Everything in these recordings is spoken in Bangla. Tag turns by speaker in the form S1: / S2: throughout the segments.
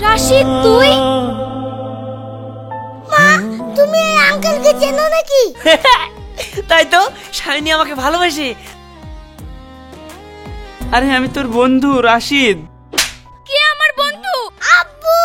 S1: রাশিদ, তুই? মা, তুমি এই আঙ্কেলকে চেনো নাকি?
S2: তাই তো, শাইনি আমাকে ভালোবাসে। আরে আমি তোর বন্ধু রাশিদ।
S1: কে আমার বন্ধু? আব্বু।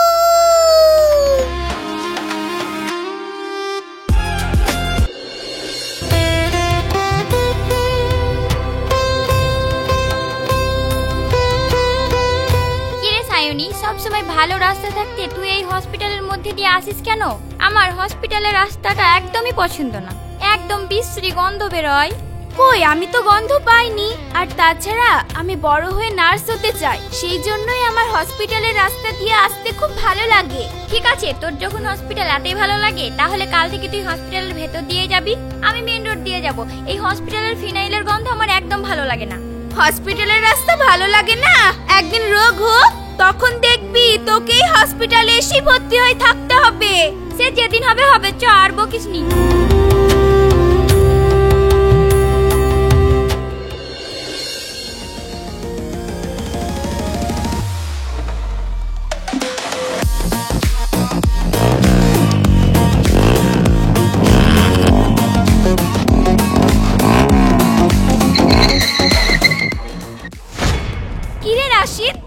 S1: কিরে সায়নী, সব সময় ভালো রাস্তা থাকতে তুই এই হসপিটালের মধ্যে দিয়ে আসিস কেন? আমার হসপিটালের রাস্তাটা একদমই পছন্দ না, একদম বিশ্রী গন্ধ বেরোয়। কই, আমি তো গন্ধ পাইনি। আর তাছাড়া আমি বড় হয়ে নার্স হতে চাই, সেই জন্যই আমার হসপিটালের রাস্তা দিয়ে আসতে খুব ভালো লাগে। ঠিক আছে, তোর যখন হসপিটাল এতই ভালো লাগে তাহলে কাল থেকে তুই হসপিটালের ভেতর দিয়ে যাবি, আমি মেইন রোড দিয়ে যাব। এই হসপিটালের ফিনাইলের গন্ধ আমার একদম ভালো লাগে না। হসপিটালের রাস্তা ভালো লাগে না? একদিন রোগ হোক, তখন দেখবি তোকেই হসপিটালে এসে ভর্তি হয়ে থাকতে হবে। সে যেদিন হবে হবে, চ আর বকিস নি।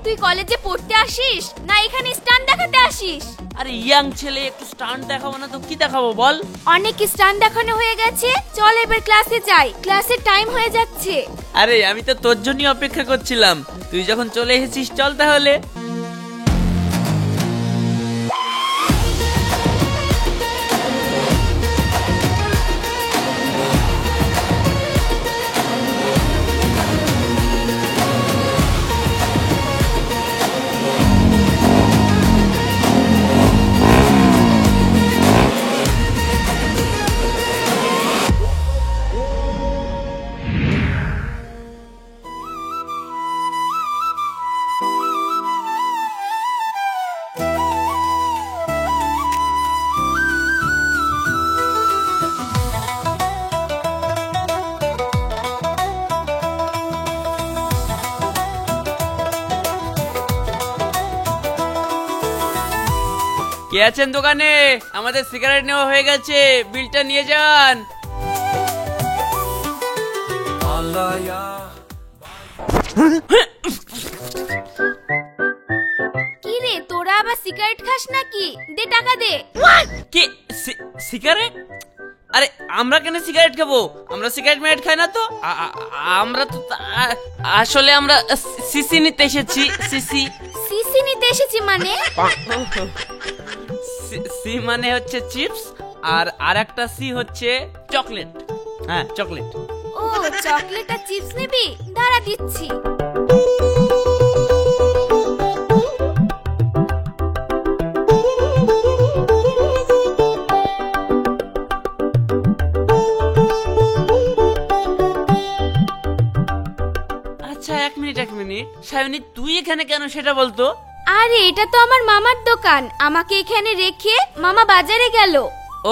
S1: তুই কলেজে পড়তে আসিস না এখানে স্টান্ট দেখাতে আসিস?
S2: আরে ইয়াং ছেলে, একটু স্টান্ট দেখাবো না তো কি দেখাবো বল?
S1: অনেক স্টান্ট দেখানো হয়ে গেছে, চল এবার ক্লাসে যাই, ক্লাসের টাইম হয়ে যাচ্ছে।
S2: আরে আমি তো তোর জন্যই অপেক্ষা করছিলাম, তুই যখন চলে এসেছিস চল তাহলে। কে আছেন দোকানে? আমাদের সিগারেট নেওয়া হয়ে গেছে, বিলটা নিয়ে যান।
S1: কি রে, তোরা আবার সিগারেট খাস নাকি? দে টাকা দে।
S2: কি সিগারেট? আরে আমরা কেন সিগারেট খাবো? আমরা সিগারেট মিগারেট খাই না তো। আমরা তো আসলে আমরা সিসি নিতে এসেছি। সিসি
S1: সিসি নিতে এসেছি মানে?
S2: সি মানে হচ্ছে চিপস, আর আরেকটা সি হচ্ছে চকলেট। হ্যাঁ চকলেট।
S1: ও চকলেট আর চিপস নিবি? দাঁড়া দিচ্ছি।
S2: আচ্ছা এক মিনিট সায়নী, তুই এখানে কেন সেটা বলতো।
S1: আরে এটা তো আমার মামার দোকান, আমাকে এখানে রেখে মামা বাজারে গেল।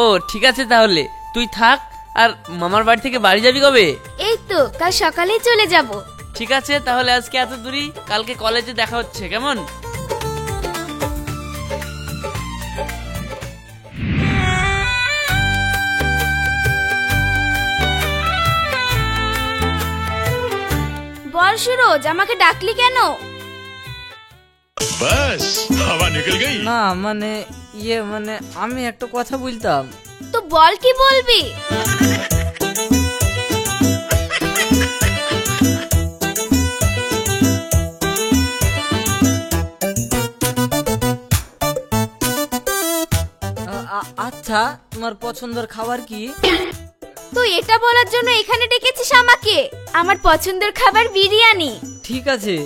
S2: ও ঠিক আছে, তাহলে তুই থাক। আর মামার বাড়ি থেকে বাড়ি যাবি কবে?
S1: এই তো কাল সকালেই চলে যাব।
S2: ঠিক আছে, তাহলে আজকে এত দূরই, কালকে কলেজে দেখা হচ্ছে, কেমন?
S1: বল সুরজ, আমাকে ডাকলি কেন?
S3: বাস হাওয়া নিকল গই।
S4: না মানে মানে আমি একটা কথা বলতাম।
S1: তো বল, কি বলবি?
S4: আচ্ছা, তোমার পছন্দের খাবার কি?
S1: তুই এটা বলার জন্য এখানে ডেকেছিস আমাকে? আমার পছন্দের খাবার বিরিয়ানি।
S4: ঠিক আছে।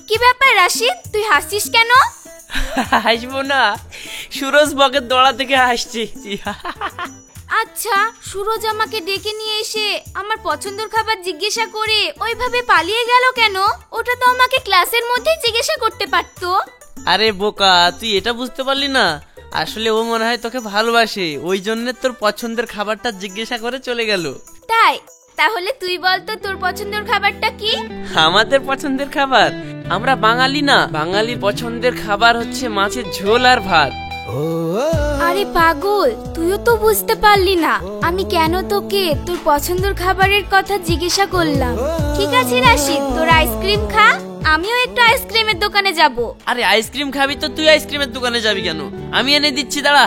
S1: কি ব্যাপার রাশিদ, তুই হাসছিস কেন?
S2: হাসবো না, সুরজ বকের দড়া থেকে হাসছি।
S1: আচ্ছা, সুরজ আমাকে ডেকে নিয়ে এসে আমার পছন্দের খাবার জিজ্ঞাসা করে ওইভাবে পালিয়ে গেল কেন? ওটা তো আমাকে ক্লাসের মধ্যেই জিজ্ঞাসা করতে পারতো।
S2: আরে বোকা, তুই এটা বুঝতে পারলি না? আসলে ও মনে হয় তোকে ভালোবাসে, ওই জন্য তোর পছন্দের খাবারটা জিজ্ঞাসা করে চলে গেল।
S1: তাই? তাহলে তুই বল তো তোর পছন্দের খাবারটা কি?
S2: আমাদের পছন্দের খাবার, আমরা বাঙালি না, বাঙালির পছন্দের খাবার হচ্ছে মাছের ঝোল আর ভাত।
S1: আরে পাগল, তুইও তো বুঝতে পারলি না আমি কেন তোকে তোর পছন্দের খাবারের কথা জিজ্ঞাসা করলাম। ঠিক আছে রাশিদ, তোর আইসক্রিম খা, আমিও একটু আইসক্রিমের দোকানে যাব।
S2: আরে আইসক্রিম খাবি তো তুই আইসক্রিমের দোকানে যাবি কেন? আমি এনে দিচ্ছি, দাঁড়া।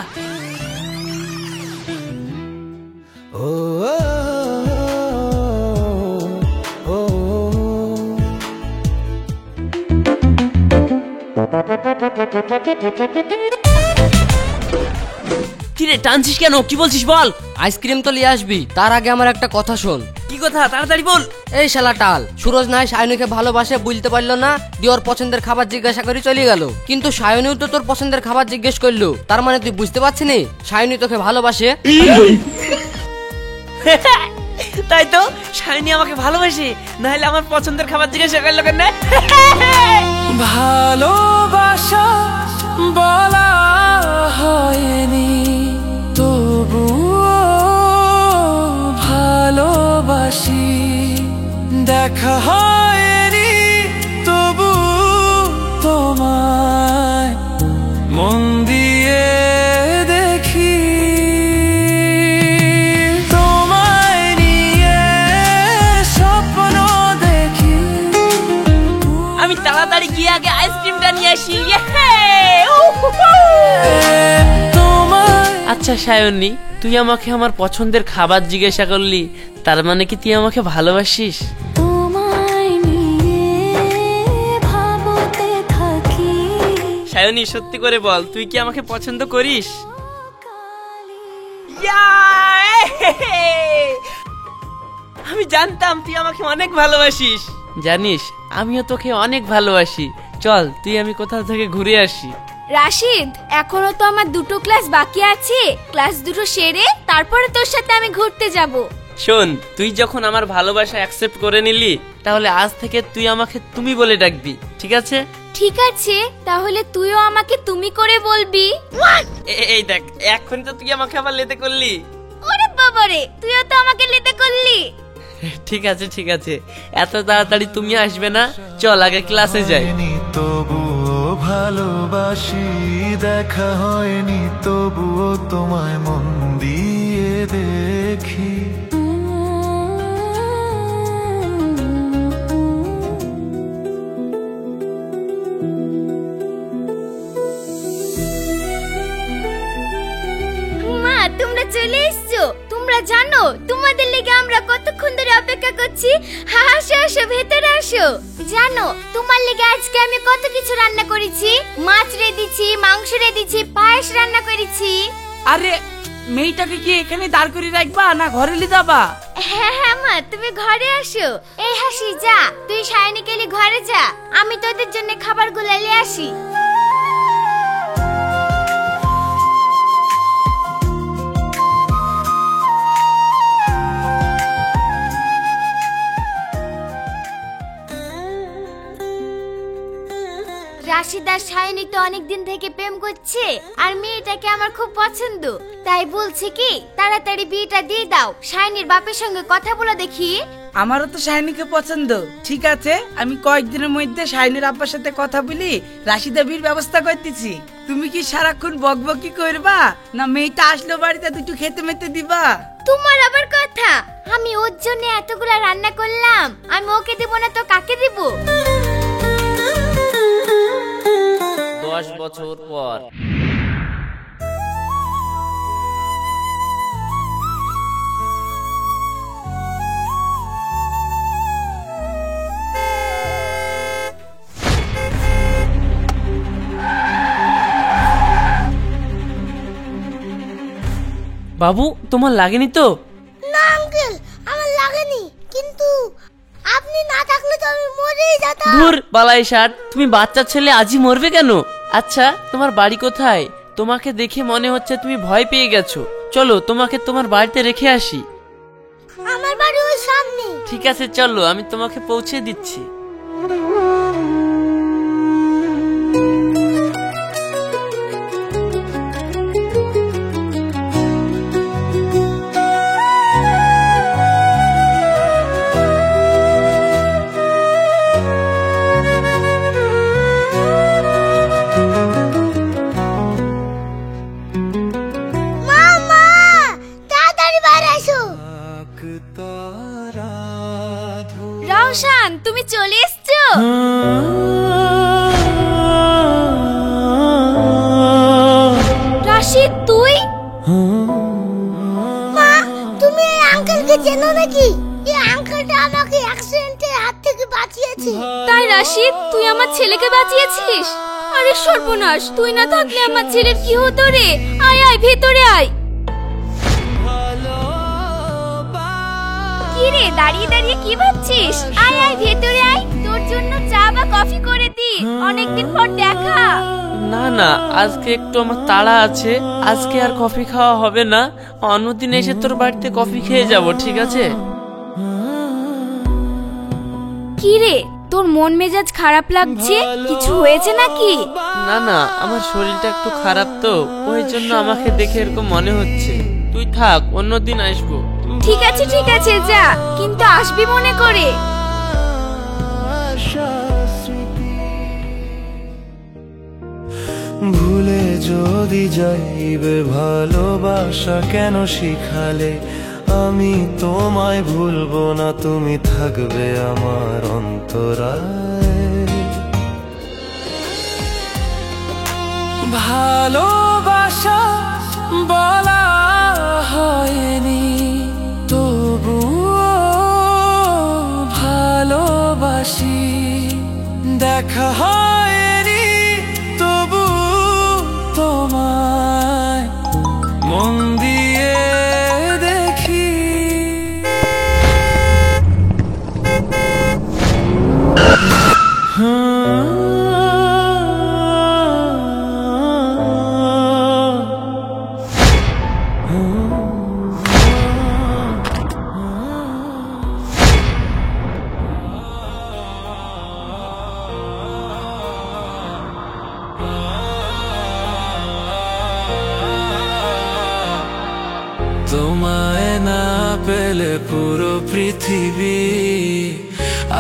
S2: কিরে টানছিস কেন? কি বলছিস বল।
S5: আইসক্রিম তো নিয়ে আসবি, তার আগে আমার একটা কথা শোন।
S2: কি কথা? তাড়াতাড়ি বল।
S5: এই শালা টাল, সুরজ নাই সায়নীকে ভালোবাসে বুঝতে পারলো না, দিয়ে ওর পছন্দের খাবার জিজ্ঞাসা করে চলে গেল। কিন্তু সায়নীও তো তোর পছন্দের খাবার জিজ্ঞেস করলো, তার মানে তুই বুঝতে পারছিস নি সায়নী তোকে ভালোবাসে।
S2: তাই তো, শাইনি আমাকে ভালোবাসে, নাহলে আমার পছন্দের খাবার জিজ্ঞাসা করলো কেন?
S6: ভালোবাসা বলা হয়নি, তবুও ভালোবাসি। দেখা হয়নি তবু তোমায় মন দিয়ে দেখি, তোমায় নিয়ে স্বপ্ন দেখি।
S2: আমি তাড়াতাড়ি গিয়ে আগে আইসক্রিমটা নিয়ে আসি। আচ্ছা সায়নী, তুই আমাকে আমার পছন্দের খাবার জিজ্ঞাসা করলি, তার মানে কি তুই আমাকে ভালোবাসিস? সায়নী সত্যি করে বল, তুই কি আমাকে পছন্দ করিস? আমি জানতাম তুই আমাকে অনেক ভালোবাসিস। জানিস আমিও তোকে অনেক ভালোবাসি। চল তুই আমি কোথাও থেকে ঘুরে আসি।
S1: রাশিদ, এখনো তো আমার 2টো ক্লাস বাকি আছে, ক্লাস 2টো সেরে তারপরে তোর সাথে আমি ঘুরতে যাব।
S2: শোন, তুই যখন আমার ভালোবাসা অ্যাকসেপ্ট করে নিলি, তাহলে আজ থেকে তুই আমাকে তুমি বলে ডাকবি, ঠিক আছে?
S1: ঠিক আছে, তাহলে তুইও আমাকে তুমি করে বলবি।
S2: এই দেখ, এখন তো তুই আমাকে আবার লেতে করলি।
S1: ওরে বাবারে, তুইও তো আমাকে লেতে করলি।
S2: ঠিক আছে ঠিক আছে, এত তাড়াতাড়ি তুমি আসবে না, চল আগে ক্লাসে যাই।
S6: তবুও ভালোবাসি, দেখা হয়নি তবুও তোমায় মন দিয়ে দেখি।
S1: মা, তোমরা চলে এসছো। তোমরা জানো তোমাদের লেগে আমরা কতক্ষণ ধরে অপেক্ষা করছি। আসো আসো, ভেতরে আসো। জানো তোমার লেগে আজকে আমি কত কিছু রান্না করেছি। মাছ রেঁধেছি, মাংস রেঁধেছি, পায়েস রান্না করেছি।
S4: আরে মেয়েটাকে কি এখানে দাঁড় করে রাখবা না ঘরে নিয়ে যাবা?
S1: হ্যাঁ হ্যাঁ মা, তুমি ঘরে আসো। এই হাসি, যা তুই সায়নীকে নিয়ে ঘরে যা, আমি তোদের জন্য খাবারগুলো নিয়ে আসি। রাশিদার সায়নী তো অনেকদিন থেকে প্রেম করছে, আর মেয়েটাকে আমার খুব পছন্দ, তাই বলছে কি তাড়াতাড়ি বিয়েটা দিয়ে দাও। সায়নীর বাপের সঙ্গে কথা বলে দেখি।
S4: আমারও তো শাহিনীকে পছন্দ। ঠিক আছে, আমি কয়েকদিনের মধ্যে শাহিনীর আব্বার সাথে কথা বলি রাশিদা বিয়ের ব্যবস্থা করতেছি। তুমি কি সারাক্ষণ বকবকি করবা, না মেয়েটা আসলো বাড়িতে দুটো খেতে মেতে দিবা?
S1: তোমার আবার কথা, আমি ওর জন্য এতগুলা রান্না করলাম, আমি ওকে দেব না তো কাকে দেব?
S2: 10 বছর পর। বাবু, তোমার লাগেনি তো?
S1: না আঙ্কেল, আমার লাগেনি, কিন্তু আপনি না থাকলে তো আমি মরেই যেতাম।
S2: ধুর বালাই ষাট, তুমি বাচ্চা ছেলে আজই মরবে কেন? আচ্ছা তোমার বাড়ি কোথায়? তোমাকে দেখে মনে হচ্ছে তুমি ভয় পেয়ে গেছো। চলো তোমাকে তোমার বাড়িতে রেখে আসি।
S1: আমার বাড়ি ওই সামনে।
S2: ঠিক আছে চলো, আমি তোমাকে পৌঁছে দিচ্ছি।
S1: রাশিদ, তুই আমার ছেলেকে বাঁচিয়েছিস। আরে সর্বনাশ, তুই না থাকলে আমার ছেলের কি হতো রে। আয় আয় ভেতরে আয়। কি রে দাঁড়িয়ে দাঁড়িয়ে কি ভাবছিস? আয় আয় ভেতরে আয়, তোর জন্য চা বা কফি করে দি। অনেকদিন পর দেখা।
S2: না না, আজকে একটু আমার তাড়া আছে, আজকে আর কফি খাওয়া হবে না। অন্যদিন এসে তোর বাড়িতে কফি খেয়ে যাব, ঠিক আছে?
S1: কি রে, তোর মন মেজাজ খারাপ লাগছে? কিছু হয়েছে নাকি?
S2: না না, আমার শরীরটা একটু খারাপ তো, ওই জন্য আমাকে দেখে এরকম মনে হচ্ছে। তুই থাক, অন্যদিন আসবো।
S1: ঠিক আছে যা, কিন্তু আসবি মনে করে।
S6: ভুলে যদি যাইবে ভালোবাসা কেন শিখালে, আমি তোমায় ভুলবো না, তুমি থাকবে আমার অন্তরায়। ভালোবাসা বলা হয়নি, তবুও ভালোবাসি। দেখা হয়নি তবু তোমায় মন দিয়ে দেখি। তোমায় না পেলে পুরো পৃথিবী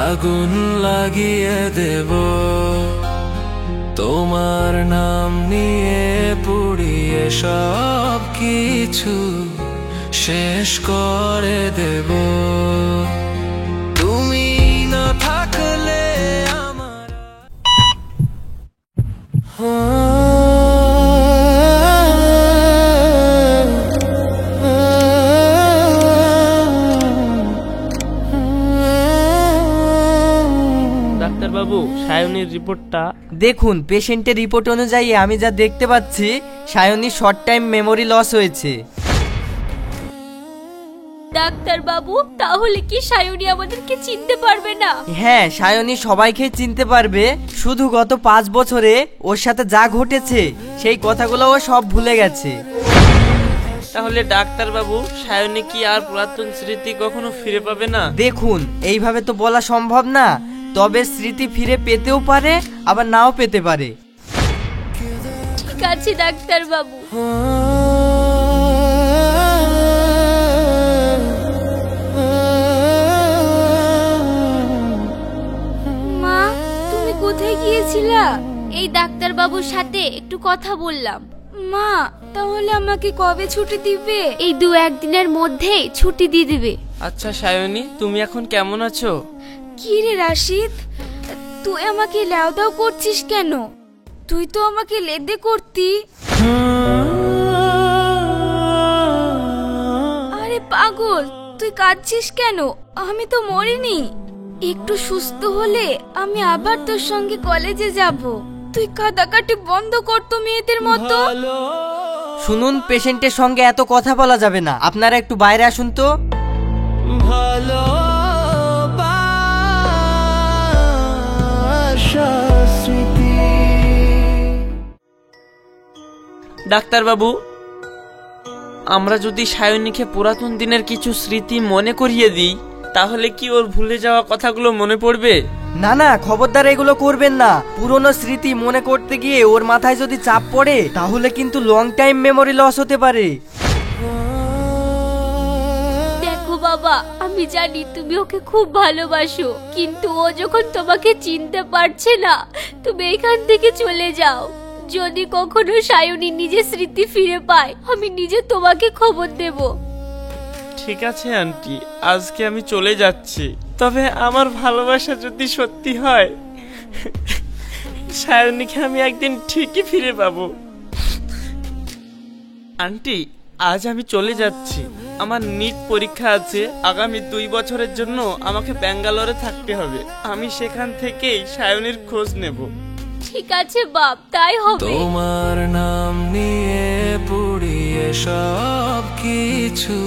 S6: আগুন লাগিয়ে দেব, তোমার নাম নিয়ে পুড়িয়ে সব কিছু শেষ করে দেব। তুমি না থাকলে আমার
S2: ডাক্তারবাবু, সায়নের রিপোর্টটা
S7: দেখুন, পেশেন্টের রিপোর্ট অনুযায়ী আমি যা দেখতে পাচ্ছি, Sayani short time memory loss হয়েছে।
S1: ডাক্তার বাবু, তাহলে কি সায়নী আমাদেরকে চিনতে পারবে না?
S7: হ্যাঁ, সায়নী সবাইকে চিনতে পারবে, শুধু গত 5 বছরে ওর সাথে যা ঘটেছে সেই কথাগুলো ও সব ভুলে গেছে।
S2: তাহলে ডাক্তারবাবু, সায়নী কি আর পুরাতন স্মৃতি কখনো ফিরে পাবে না?
S7: দেখুন, এইভাবে তো বলা সম্ভব না, তবে স্মৃতি ফিরে পেতেও পারে, আবার নাও পেতে পারে।
S1: ঠিক আছে ডাক্তার বাবু। মা, তুমি কোথায় গিয়েছিলা? এই ডাক্তার বাবুর সাথে একটু কথা বললাম। মা, তাহলে আমাকে কবে ছুটি দিবে? এই 2-1 দিনের মধ্যেই ছুটি দিয়ে দিবে।
S2: আচ্ছা সায়নী, তুমি এখন কেমন আছো?
S1: কি রে রাশিদ, তুই আমাকে লেও দাও করছিস কেন? তুই তো আমাকে লেদে করতি। আরে পাগল, তুই কাঁদছিস কেন? আমি তো মরিনি। একটু সুস্থ হলে আমি আবার তোর সঙ্গে কলেজে যাব। তুই কাঁদাকাটি বন্ধ কর তো মেয়েদের মতো।
S7: শুনুন, পেশেন্টের সঙ্গে এত কথা বলা যাবে না, আপনারা একটু বাইরে আসুন তো।
S2: ডাক্তারবাবু, আমরা যদি সায়নীকে পুরাতন দিনের কিছু স্মৃতি মনে করিয়ে দিই, তাহলে কি ওর ভুলে যাওয়া কথাগুলো মনে পড়বে?
S7: না না, খবরদার এগুলো করবেন না। পুরনো স্মৃতি মনে করতে গিয়ে ওর মাথায় যদি চাপ পড়ে, তাহলে কিন্তু লং টাইম মেমোরি লস হতে পারে।
S1: দেখো বাবা, আমি জানি তুমি ওকে খুব ভালোবাসো, কিন্তু ও যখন তোমাকে চিনতে পারছে না, তুমি এখান থেকে চলে যাও। যদি কখনো সায়নী নিজের স্মৃতি ফিরে পায়, আমি নিজে তোমাকে খবর দেব।
S2: ঠিক আছে আন্টি, আজকে আমি চলে যাচ্ছি। তবে আমার ভালোবাসা যদি সত্যি হয়, সায়নীকে আমি একদিন ঠিকই ফিরে পাবো। আন্টি, আজ আমি চলে যাচ্ছি, আমার নিট পরীক্ষা আছে, আগামী 2 বছরের জন্য আমাকে ব্যাঙ্গালোরে থাকতে হবে। আমি সেখান থেকেই সায়নীর খোঁজ নেব।
S1: ঠিক আছে বাপ, তাই হবে।
S6: তোমার নাম নিয়ে পুড়িয়ে সব কিছু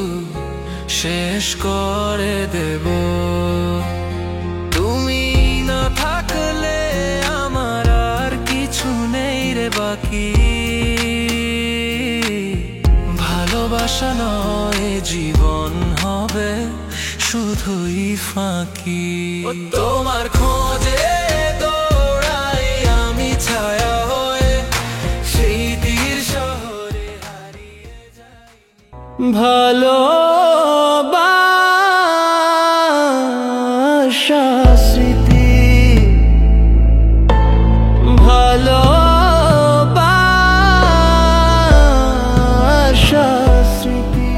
S6: শেষ করে দেব। তুমি না থাকলে আমার আর কিছু নেই রে বাকি। ভালোবাসা নয় জীবন হবে শুধুই ফাঁকি। তোমার খোঁজে দৌড়াই আমি ছায়া হয়ে স্মৃতির শহরে হারিয়ে যাই। ভালোবাসা স্মৃতি, ভালোবাসা স্মৃতি।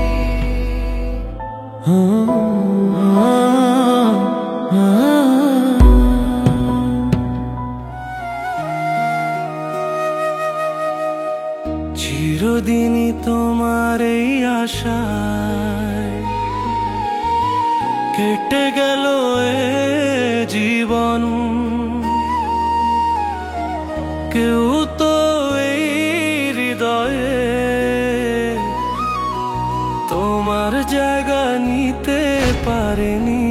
S6: চিরদিনই তোমার এই আশায় কেটে গেল এ জীবন। কেউ তো এই হৃদয়ে তোমার জায়গা নিতে পারেনি।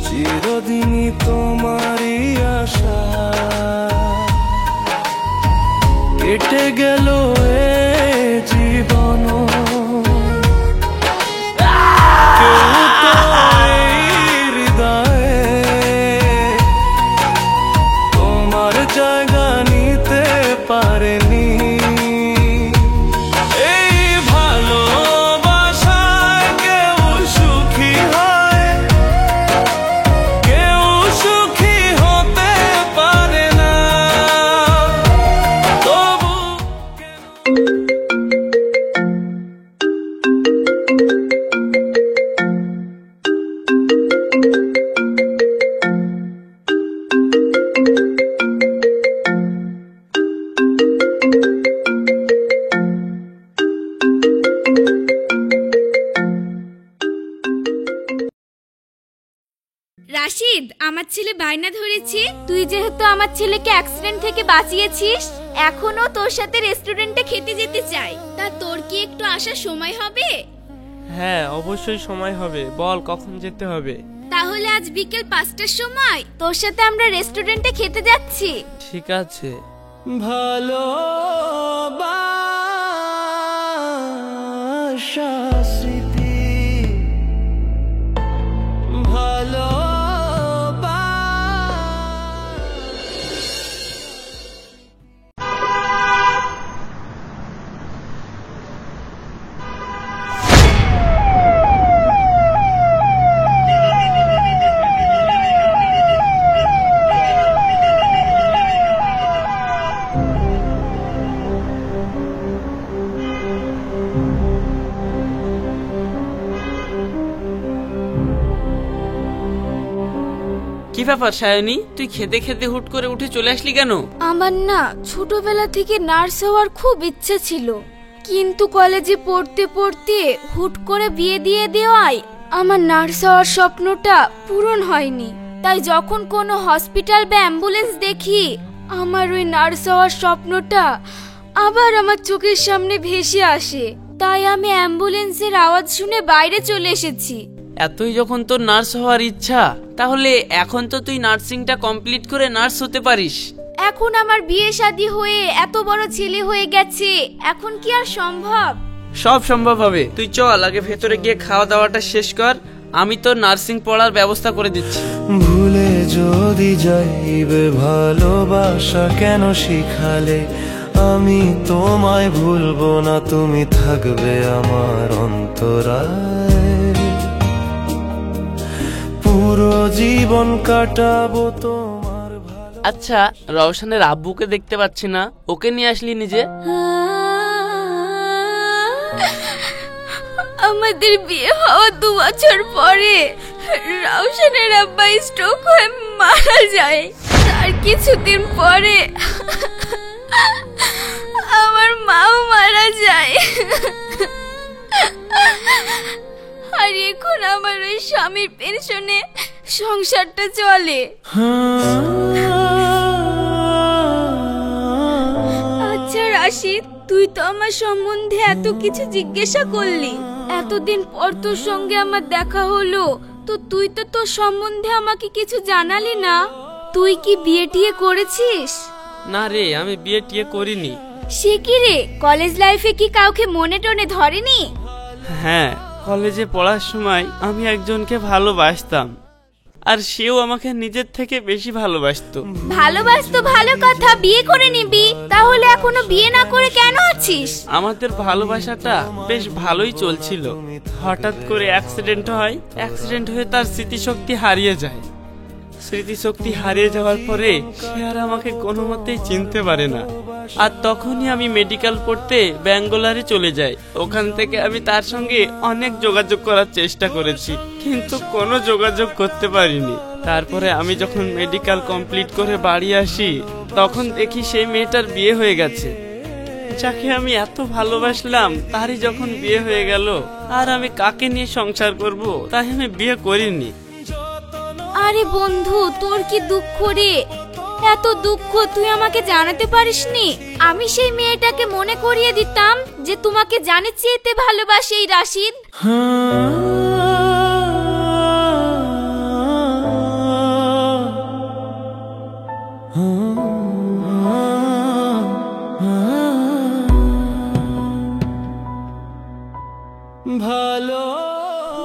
S6: চিরদিনই তোমারই আশা কেটে গেল এ জীবন। কেউ তো এই হৃদয়ে তোমার জায়গা নিতে পারেনি।
S1: রাশিদ, আমার ছেলে বায়না ধরেছে, তুই যেহেতু আমার ছেলেকে অ্যাক্সিডেন্ট থেকে বাঁচিয়েছিস, এখনো তোর সাথে রেস্টুরেন্টে খেতে যেতে চাই। তা তোর কি একটু আসার সময় হবে?
S8: হ্যাঁ, অবশ্যই সময় হবে। বল কখন যেতে হবে?
S1: তাহলে আজ বিকেল 5টার সময় তোর সাথে আমরা রেস্টুরেন্টে খেতে যাচ্ছি।
S8: ঠিক আছে।
S6: ভালোবাসা স্মৃতি,
S2: কি ব্যাপার সায়নী, তুই খেতে খেতে হুট করে উঠে চলে আসলি কেন?
S1: আমার না ছোটবেলা থেকে নার্স হওয়ার খুব ইচ্ছে ছিল, কিন্তু কলেজে পড়তে পড়তে হুট করে বিয়ে দিয়ে দেওয়ায় আমার নার্স হওয়ার স্বপ্নটা পূরণ হয়নি। তাই যখন কোনো হসপিটাল বা অ্যাম্বুলেন্স দেখি, আমার ওই নার্স হওয়ার স্বপ্নটা আবার আমার চোখের সামনে ভেসে আসে। তাই আমি অ্যাম্বুলেন্সের আওয়াজ শুনে বাইরে চলে এসেছি।
S2: এতই যখন তোর নার্স হওয়ার ইচ্ছা, তাহলে এখন তো তুই নার্সিংটা কমপ্লিট করে নার্স হতে পারিস।
S1: এখন আমার বিয়ে শাদী হয়ে এত বড় ছেলে হয়ে গেছে, এখন কি আর সম্ভব?
S2: সব সম্ভব হবে। তুই চল আগে ভেতরে গিয়ে খাওয়া দাওয়াটা শেষ কর, আমি তোর নার্সিং পড়ার ব্যবস্থা করে দিচ্ছি।
S6: ভুলে যদি যাইবে ভালোবাসা কেন শিখালে, আমি তোমায় ভুলবো না, তুমি থাকবে আমার অন্তরায়, পুরো জীবন কাটাবো তোমার ভালো।
S2: আচ্ছা, রওশনের আব্বুকে দেখতে পাচ্ছি না, ওকে নিয়ে আসলি নিজে?
S1: আমাদের বিয়ে হওয়া 2 বছর পরে রওশনের আব্বা স্ট্রোক হয়ে মারা যায়। তার কিছুদিন পরে আমার মাও মারা যায়। আর এখন আমার ওই স্বামীর পেনশনে সংসারটা চলে। আচ্ছা রাশিদ, তুই তো আমার সম্বন্ধে এত কিছু জিজ্ঞাসা করলি, এতদিন পর তোর সঙ্গে আমার দেখা হলো, তো তুই তো তোর সম্বন্ধে আমাকে কিছু জানালি না। তুই কি বিয়ে টিয়ে করেছিস?
S2: না রে, আমি বিয়ে টিয়ে করিনি।
S1: সে কি রে, কলেজ লাইফে কি কাউকে মনে টনে ধরেনি?
S8: হ্যাঁ, কলেজে পড়ার সময় আমি একজনকে ভালোবাসতাম, আর সেও আমাকে নিজের থেকে বেশি ভালোবাসতো।
S1: ভালোবাসতো ভালো কথা, বিয়ে করে নিবি, তাহলে এখনো বিয়ে না করে কেন আছিস?
S8: আমাদের ভালোবাসাটা বেশ ভালোই চলছিল, হঠাৎ করে অ্যাক্সিডেন্ট হয়। অ্যাক্সিডেন্ট হয়ে তার স্মৃতিশক্তি হারিয়ে যায়। স্মৃতিশক্তি হারিয়ে যাওয়ার পরে সে আর আমাকে কোনো মতেই চিনতে পারে না। আর তখনই আমি মেডিকেল পড়তে ব্যাঙ্গালোরে চলে যাই। ওখান থেকে আমি তার সঙ্গে অনেক যোগাযোগ করার চেষ্টা করেছি, কিন্তু কোনো যোগাযোগ করতে পারিনি। তারপরে আমি যখন মেডিকেল কমপ্লিট করে বাড়ি আসি, তখন দেখি সেই মেয়েটার বিয়ে হয়ে গেছে। যাকে আমি এত ভালোবাসলাম তারই যখন বিয়ে হয়ে গেল, আর আমি কাকে নিয়ে সংসার করব, তাই আমি বিয়ে করিনি।
S1: আরে বন্ধু, তোর কি দুঃখ রে? এত দুঃখ তুই আমাকে জানাতে পারিসনি? আমি সেই মেয়েটাকে মনে করিয়ে দিতাম যে তোমাকে জানে চেয়েতে ভালোবাসে এই রাশিদ।
S6: ভালো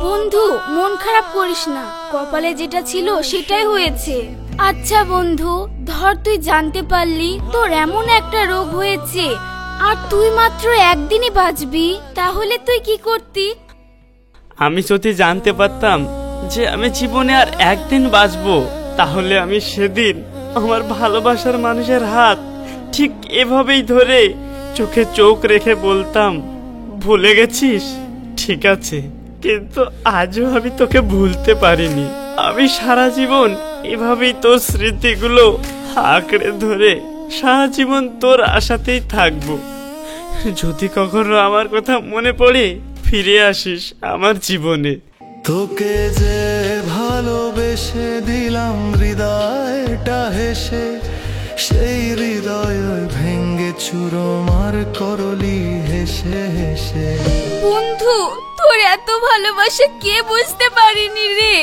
S1: বন্ধু, মন খারাপ করিস না, কপালে যেটা ছিল সেটাই হয়েছে। আচ্ছা বন্ধু, ধর তুই জানতে পারলি তোর এমন একটা রোগ হয়েছে আর তুই মাত্র একদিনই বাঁচবি, তাহলে তুই কি করতি?
S8: আমি যদি জানতে পারতাম যে আমি জীবনে আর একদিন বাঁচবো, তাহলে আমি সেদিন আমার ভালোবাসার মানুষের হাত ঠিক এভাবেই ধরে চোখে চোখ রেখে বলতাম, ভুলে গেছিস? ঠিক আছে, কিন্তু আজও আমি তোকে ভুলতে পারিনি। আমি সারা জীবন এভাবেই তোর স্মৃতিগুলো আঁকড়ে ধরে সারা জীবন তোর আশাতেই থাকবো। যদি কখনো আমার কথা মনে পড়ে, ফিরে আসিস আমার জীবনে।
S6: তোকে যে ভালোবেসে দিলাম হৃদয়টা হেসে, সেই হৃদয় ভেঙ্গে চুরমার করলি হেসে হেসে।
S1: বন্ধু, তোর এত ভালোবাসা কে বুঝতে পারিনি রে?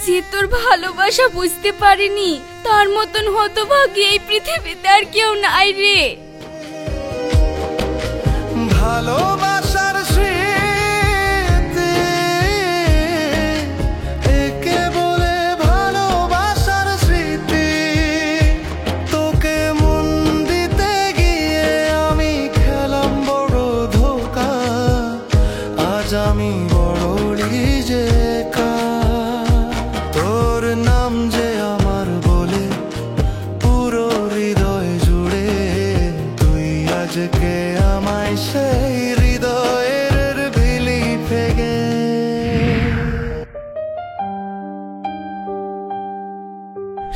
S1: যে তোর ভালোবাসা বুঝতে পারিনি, তার মতন হতভাগী এই পৃথিবীতে আর কেউ নাই রে।
S6: ভালোবাসার স্মৃতি একে বলে ভালোবাসার স্মৃতি, তোকে মন দিতে গিয়ে আমি খেলাম বড় ধোঁকা, আজ আমি বড়ই যে একা। তোর নাম যে আমার বলে পুরো হৃদয় জুড়ে, তুই আজকে আমায় সেই হৃদয়ের বিলি ফেগে।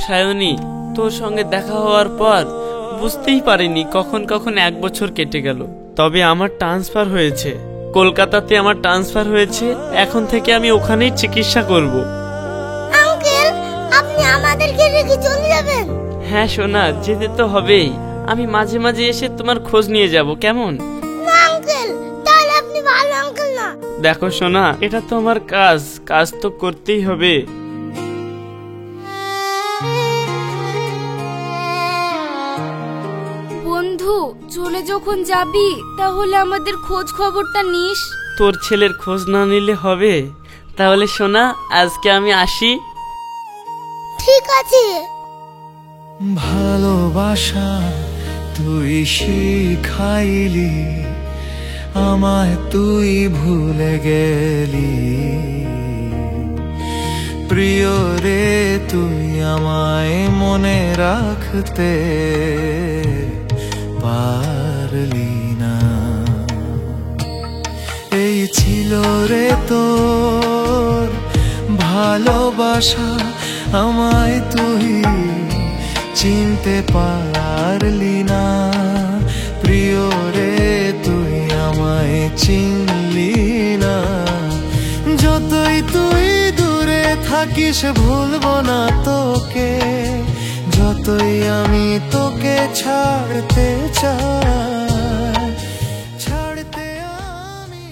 S8: সায়নী, তোর সঙ্গে দেখা হওয়ার পর বুঝতেই পারিনি কখন কখন 1 বছর কেটে গেল। তবে আমার ট্রান্সফার হয়েছে, কলকাতাতে আমার ট্রান্সফার হয়েছে। এখন থেকে আমি ওখানেই চিকিৎসা করব।
S9: আঙ্কেল, আপনি আমাদেরকে রেখে চলে যাবেন?
S8: হ্যাঁ সোনা, যেতে তো হবেই। আমি মাঝে মাঝে এসে তোমার খোঁজ নিয়ে যাব, কেমন?
S9: না আঙ্কেল, তাহলে আপনি ভালো আঙ্কেল না।
S8: দেখো সোনা, এটা তো আমার কাজ, কাজ তো করতেই হবে।
S1: বন্ধু, চলে যখন যাবি তাহলে আমাদের খোঁজ খবরটা নিস।
S8: তোর ছেলের খোঁজ না নিলে হবে? তাহলে সোনা, আজকে আমি আসি।
S9: ঠিক ঠিক আছে।
S6: ভালোবাসা তুই শিখাইলি, আমায় তুই ভুলে গেলি। প্রিয় রে তুই আমায় মনে রাখতে পারলি না। এই ছিল রে তোর ভালোবাসা, আমায় তুই চিনতে পারলি না। প্রিয় রে তুই আমায় চিনলি না। যতই তুই দূরে থাকিস ভুলবো না তোকে, যতই আমি তোকে ছাড়তে চাই, ছাড়তে আমি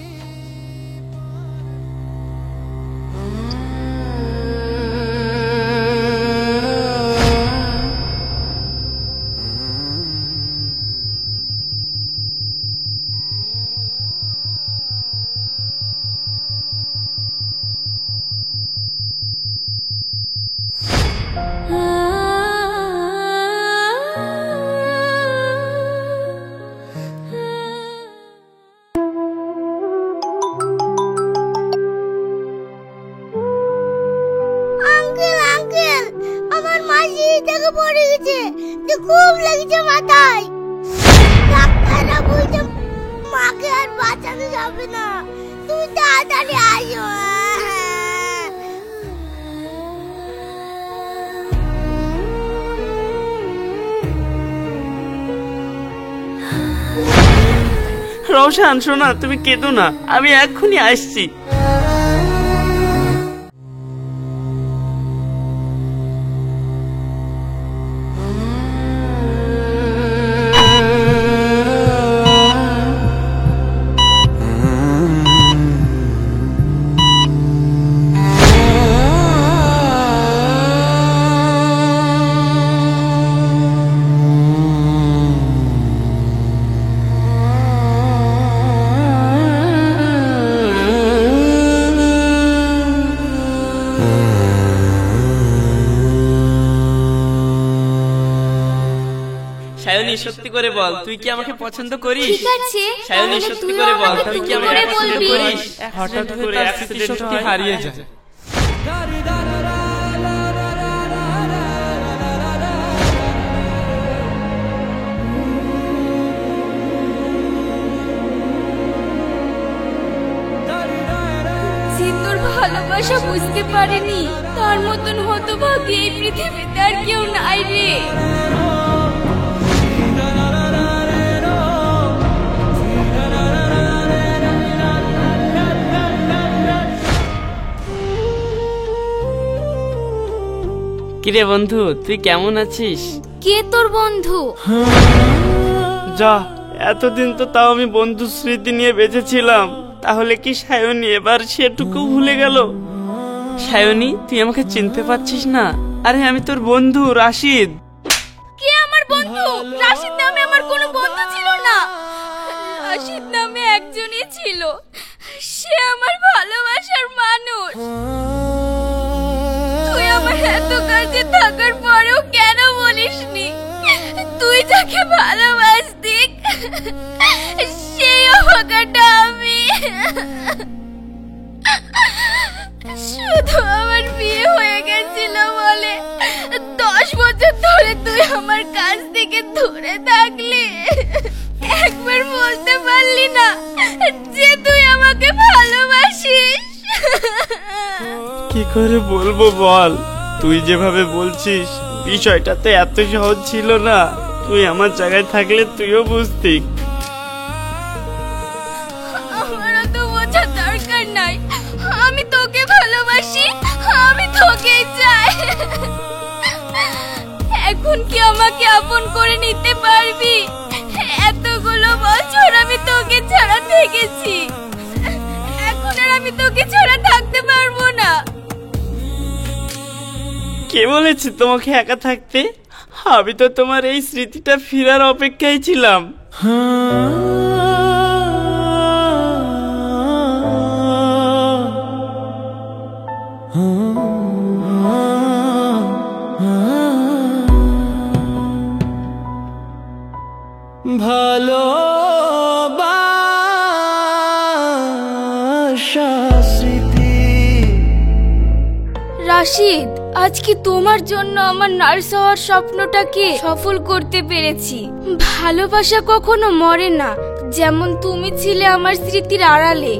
S9: আঙ্কেল আঙ্কেল, আমার মা সিঁড়ি থেকে পড়ে গেছে, যে খুব লেগেছে মাথায়। ডাক্তাররা বলছে মাকে আর বাঁচানো যাবে না, তুমি তাড়াতাড়ি আসো।
S8: রওশান শোনা, তুমি কেঁদো না, আমি এক্ষুনি আসছি। সায়নী, সত্যি করে বল, তুই কি আমাকে পছন্দ করিস?
S1: ঠিক আছে,
S8: সায়নী,
S1: তাহলে
S8: সত্যি
S1: তুইও
S8: করে বল,
S1: আমাকে
S8: তুই কি
S1: তুমি
S8: আমাকে
S1: করে
S8: পছন্দ
S1: বলবি।
S8: করিস? হঠাৎ করে অ্যাক্সিডেন্ট হারিয়ে যায়।
S1: যে তোর ভালোবাসা বুঝতে পারেনি, তার মতন হতভাগী এই পৃথিবীতে আর কেউ নাই রে।
S8: কিরে বন্ধু, তুই কেমন আছিস?
S1: কে তোর বন্ধু?
S8: যা, এতদিন তো তাও আমি বন্ধু স্মৃতি নিয়ে বেঁচেছিলাম, তাহলে কি সায়নী এবার সেটুকু ভুলে গেল? সায়নী, তুই আমাকে চিনতে পারছিস না? আরে আমি তোর বন্ধু রাশিদ।
S1: কে আমার বন্ধু? রাশিদ নামে আমার কোনো বন্ধু ছিল না। রাশিদ নামে একজনই ছিল, সে আমার ভালোবাসার মানুষ। তুই আমার এত কাছে থাকার পরেও কেন বলিসনি তুই যাকে ভালোবাসতি সেই অভাগাটা আমি? শুধু আমার বিয়ে হয়ে গেছিল বলে 10 বছর ধরে তুই আমার কাছ থেকে দূরে থাকলি। একবার বলতে পারলি না যে তুই আমাকে ভালোবাসিস?
S8: কি করে বলবো বল, তুই যেভাবে বলছিস বিষয়টা তো এত সহজ ছিল না। তুই আমার জায়গায় থাকলে তুইও বুঝতি।
S1: আমারও তো বোঝার দরকার নাই, আমি তোকে ভালোবাসি, আমি তোকেই চাই। এখন কি আমাকে আপন করে নিতে পারবি? এতগুলো বছর আমি তোকে ছাড়া থেকেছি, এখন আর আমি তোকে ছাড়া থাকতে পারবো না।
S8: কে বলেছে তোমাকে একা থাকতে? আমি তো তোমার এই স্মৃতিটা ফেরার অপেক্ষায় ছিলাম।
S1: রাশিদ, আজকে তোমার জন্য আমার নার্স হওয়ার স্বপ্নটাকে সফল করতে পেরেছি। ভালোবাসা কখনো মরে না, যেমন তুমি ছিলে আমার স্মৃতির আড়ালে।